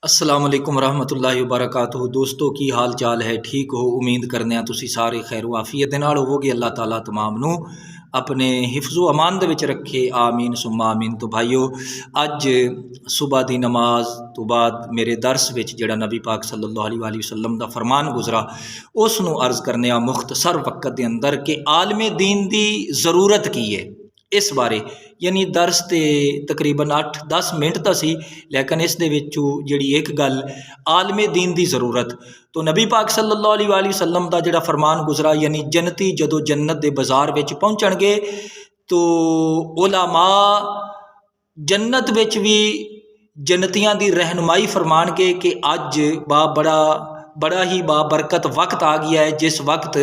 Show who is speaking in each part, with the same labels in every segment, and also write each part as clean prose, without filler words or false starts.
Speaker 1: अस्सलाम वालेकुम रहमतुल्लाहि व बरकातुहू। दोस्तों की हाल चाल है? ठीक हो? उम्मीद करने तुसी सारे खैर वाफियत नाल होवोगे। अल्लाह ताला तमाम नू अपने हिफ्ज़ो अमान दे विच रखे, आमीन सुम्मा आमीन। तो भाईओ, अज सुबह की नमाज तो बाद मेरे दर्स विच जिहड़ा नबी पाक सल्लल्लाहु अलैहि वसल्लम दा फरमान गुजरा उस नू अर्ज़ करने आ मुख्तसर वक्त के अंदर कि आलमे दीन की ज़रूरत की है। इस बारे यानी दर्स तो तकरीबन 8-10 मिनट का सी, लेकिन इस दे विचों जिहड़ी एक गल आलमे दीन की ज़रूरत। तो नबी पाक सल्लल्लाहु अलैहि वसल्लम का जिहड़ा फरमान गुजरा, यानी जन्नती जदों जन्नत के बाज़ार विच पहुँचणगे तो उलमा जन्नत विच भी जन्नतियां की रहनुमाई फरमानगे कि अज बड़ा ही बाबरकत वक्त आ गया है, जिस वक्त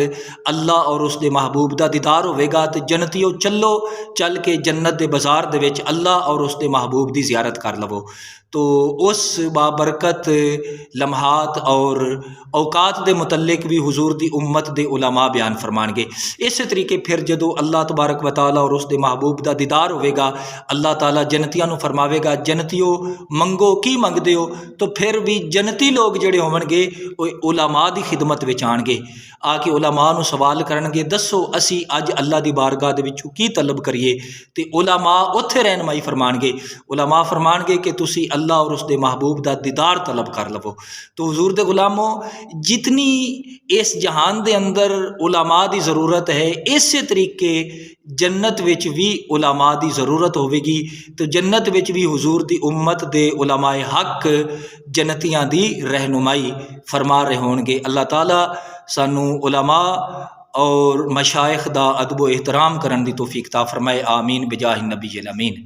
Speaker 1: अल्लाह और उसके महबूब का दीदार होगा। तो जन्नतियों चलो, चल के जन्नत के बाज़ार दे विच अल्लाह और उसके महबूब की ज़ियारत कर लवो। तो उस बाबरकत लम्हात और औकात के मुतल्लिक भी हुजूर की उम्मत के उलमा बयान फरमानगे। इस तरीके फिर जदों अल्लाह तबारक व तआला और उसके महबूब का दीदार होगा, अल्लाह ताला जन्नतियों नूं फरमावेगा, जन्नतियों मंगो की मंगदे हो। तो फिर भी जन्नती लोग जिहड़े होवणगे उलमा की खिदमत विच आणगे, आके उलमा नूं सवाल करनगे, दसो असी अज अल्लाह की बारगाह दे विचों की तलब करिए। तो उलमा उत्थे रहनुमाई फरमानगे, उलमा फरमानगे कि तुसी अल्लाह और उसके महबूब का दीदार तलब कर लवो। तो हुजूर दे गुलामों, जितनी इस जहान दे अंदर उलमा की ज़रूरत है, इस तरीके जन्नत विच भी उलमा की ज़रूरत होगी। तो जन्नत विच भी हुजूर की उम्मत दे उलमाए हक जन्नतियां की रहनुमाई फरमा रहे होंगे। अल्लाह ताला सानू उलमा और मशाइख दा अदब एहतराम करन दी तौफीक ता फरमाए, आमीन बिजाह नबी अमीन।